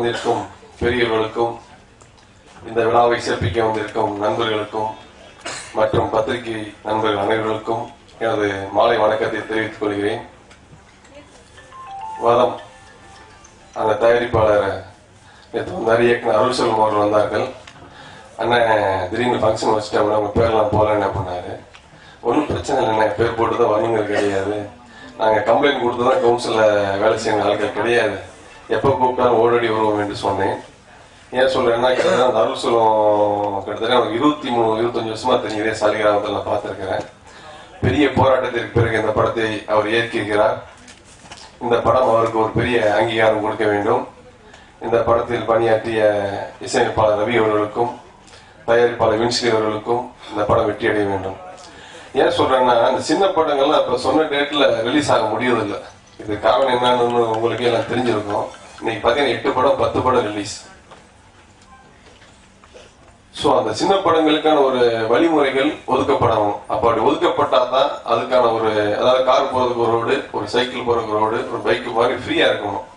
வந்திருக்கும் பெரியவர்களுக்கும் இந்த விழாவை சிறப்பிக்க வந்திருக்கும் நண்பர்களுக்கும் மற்றும் பத்திரிகை நண்பர்கள் அனைவர்களுக்கும் எனது மாலை வணக்கத்தை தெரிவித்துக் கொள்கிறேன். வரம் அந்த தயாரிப்பாளர் நேற்று வந்தார், இயக்குனர் அருள் செல்வம் அவர்கள் வந்தார்கள். அண்ணன் திடீர்னு ஃபங்க்ஷன் வச்சுட்டோம்னா அவங்க பேர்லாம் போகலன்னு பண்ணாரு. ஒன்றும் பிரச்சனை இல்லை, பேர் போட்டு தான் வரணுங்க கிடையாது. நாங்கள் கம்ப்ளைண்ட் கொடுத்து தான் கவுன்சிலில் வேலை செய்யணும் ஆட்கள் கிடையாது. எப்போ கூப்பிட்டாலும் ஓடடி வருவோம் என்று சொன்னேன். ஏன் சொல்றேன்னா, கிட்டத்தட்ட அருள் செல்வம் கிட்டத்தட்ட ஒரு 23-25 வருஷமா தெரியுதே சாலிகிராமத்தில் நான் பார்த்துருக்கிறேன். பெரிய போராட்டத்திற்கு பிறகு இந்த படத்தை அவர் ஏற்கிறார். இந்த படம் அவருக்கு ஒரு பெரிய அங்கீகாரம் கொடுக்க வேண்டும். இந்த படத்தில் பணியாற்றிய இசையமைப்பாளர் ரவி அவர்களுக்கும் தயாரிப்பாளர் வின்ஸ்லி அவர்களுக்கும் இந்த படம் வெற்றியடைய வேண்டும். ஏன் சொல்றேன்னா, இந்த சின்ன படங்கள்லாம் இப்ப சொன்ன டேட்ல ரிலீஸ் ஆக முடியதில்லை. இது காரணம் என்னன்னு உங்களுக்கு எல்லாம் தெரிஞ்சிருக்கும். இன்னைக்கு பாத்தீங்கன்னா 8 படம் 10 படம் ரிலீஸ். ஸோ அந்த சின்ன படங்களுக்கான ஒரு வழிமுறைகள் ஒதுக்கப்படணும். அப்படி ஒதுக்கப்பட்டாதான் அதுக்கான ஒரு, அதாவது கார் போறதுக்கு ஒரு ரோடு, ஒரு சைக்கிள் போறதுக்கு ரோடு, ஒரு பைக் மாதிரி ஃப்ரீயா இருக்கணும்.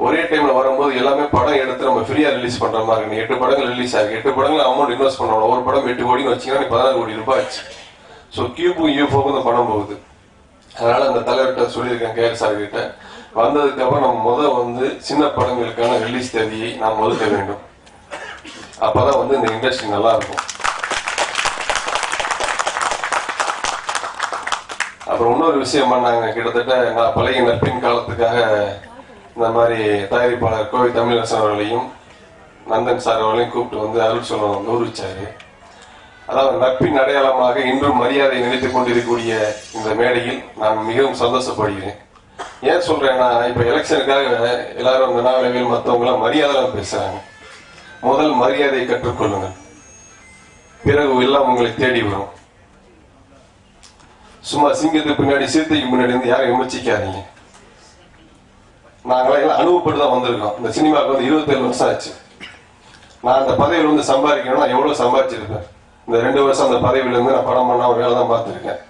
ஒரே டைம்ல வரும்போது எல்லாமே படம் எடுத்து நம்ம ஃப்ரீயா ரிலீஸ் பண்ற மாதிரி இருக்கு. 8 படங்கள் ரிலீஸ் ஆகுது. 8 படங்கள் அமௌண்ட் இன்வெஸ்ட் பண்ணணும். ஒரு படம் 8 கோடின்னு வச்சீங்கன்னா 14 கோடி ரூபாய் ஆச்சு. ஸோ கியூபும் யூஃபோக்கும் இந்த பணம் போகுது. அதனால அந்த தலைவர்கிட்ட சொல்லியிருக்கேன், கேஆர் சார் கிட்ட. வந்ததுக்கு அப்புறம் நம்ம சின்ன படங்களுக்கான ரிலீஸ் தேதியை நாம் ஒதுக்க வேண்டும். அப்பதான் இந்த இண்டஸ்ட்ரி நல்லா இருக்கும். அப்புறம் இன்னொரு விஷயம் பண்ணாங்க. கிட்டத்தட்ட நான் பழைய நட்பின் காலத்துக்காக இந்த மாதிரி தயாரிப்பாளர் கோவை தமிழரசன் அவர்களையும் நந்தன் சார் அவர்களையும் கூப்பிட்டு அருள் செல்வம் கௌரவிச்சாரு. அதாவது நட்பின் அடையாளமாக இன்றும் மரியாதை நினைத்துக் கொண்டிருக்கக்கூடிய இந்த மேடையில் நான் மிகவும் சந்தோஷப்படுகிறேன். ஏன் சொல்றேன்னா, இப்ப எலெக்ஷனுக்காக எல்லாரும் நாவலவில் மற்றவங்க எல்லாம் மரியாதை பேசுறாங்க. முதல் மரியாதையை கற்றுக்கொள்ளுங்கள், பிறகு எல்லாம் உங்களை தேடி வரும். சும்மா சிங்கத்துக்கு பின்னாடி சிறுத்தைக்கு முன்னாடி இருந்து யாரும் விமர்சிக்காதீங்க. நாங்களாம் அனுபவப்பட்டு தான் வந்திருக்கோம். இந்த சினிமாவுக்கு 27 வருஷம் ஆச்சு. நான் அந்த பதவியில் சம்பாதிக்கணும்னா எவ்வளவு சம்பாதிச்சிருப்பேன். இந்த 2 வருஷம் அந்த பதவியில இருந்து நான் படம் பண்ண ஒரு வேலை தான் பார்த்துருக்கேன்.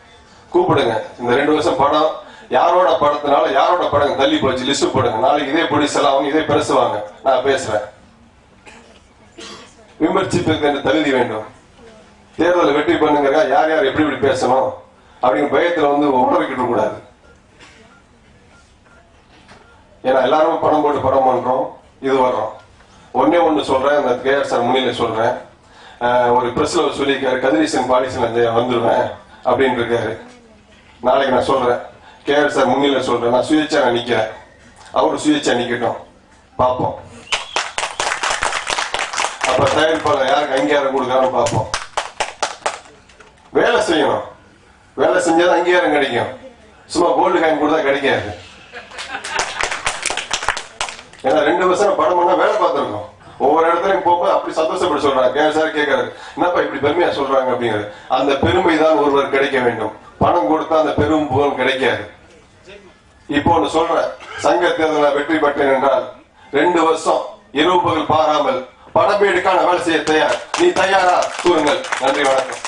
கூப்பிடுங்க. இந்த 2 வருஷம் படம் யாரோட படத்தினால யாரோட படம் தள்ளி போச்சு லிஸ்ட் போடுங்க. நாளைக்கு இதே ப்ரொடியூசர் எல்லாம் அவங்க இதே பேசுவாங்க, நான் பேசுறேன். விமர்சிப்பதற்கு என்று தகுதி வேண்டும். தேர்தலை வெற்றி பண்ணுங்க, யார் யார் எப்படி எப்படி பேசணும் அப்படிங்கிற பயத்துல உணர்விக்கிட்டு கூடாது. ஏன்னா எல்லாரும் படம் போட்டு படம் பண்றோம், இது வர்றோம். ஒன்னே ஒண்ணு சொல்றேன், அந்த கேஆர் சார் முன்னிலை சொல்றேன். ஒரு பிரஸ்ல சொல்லியிருக்காரு, கதிரீசன் பாலிசன் வந்துருவேன் அப்படின்னு இருக்காரு. நாளைக்கு நான் சொல்றேன், கேஆர் சார் முன்னிலை சொல்றேன், நான் சுயேட்சா நிக்கிறேன், அவரு சுயேட்சா நிக்கட்டும், பார்ப்போம். அப்ப தயாரிப்பாளர் யாருக்கு அங்கீகாரம் கொடுக்கறான்னு பார்ப்போம். வேலை செய்யணும், வேலை செஞ்சாதான் அங்கீகாரம் கிடைக்கும். சும்மா கோல்டு காயின் கொடுத்தா கிடைக்காது. ஏன்னா 2 வருஷம் படம் பண்ணா வேலை பார்த்திருக்கோம். ஒவ்வொரு இடத்துலயும் போகும்போது அப்படி சந்தோஷப்பட்டு சொல்றாங்க. கேஆர் சார் கேட்கறாரு, என்னப்பா இப்படி பெருமையா சொல்றாங்க அப்படிங்கிறது. அந்த பெருமை தான் ஒருவர் கிடைக்க வேண்டும். பணம் கொடுத்தா அந்த பெரும் புகழ் கிடைக்காது. இப்போ ஒண்ணு சொல்றேன், சங்க தேர்தலில் வெற்றி பெற்றேன் என்றால் 2 வருஷம் இரவு பகல் பாராமல் படப்பேடுக்கான வேலை செய்ய தயார். நீ தயாரா? கூறுங்கள். நன்றி, வணக்கம்.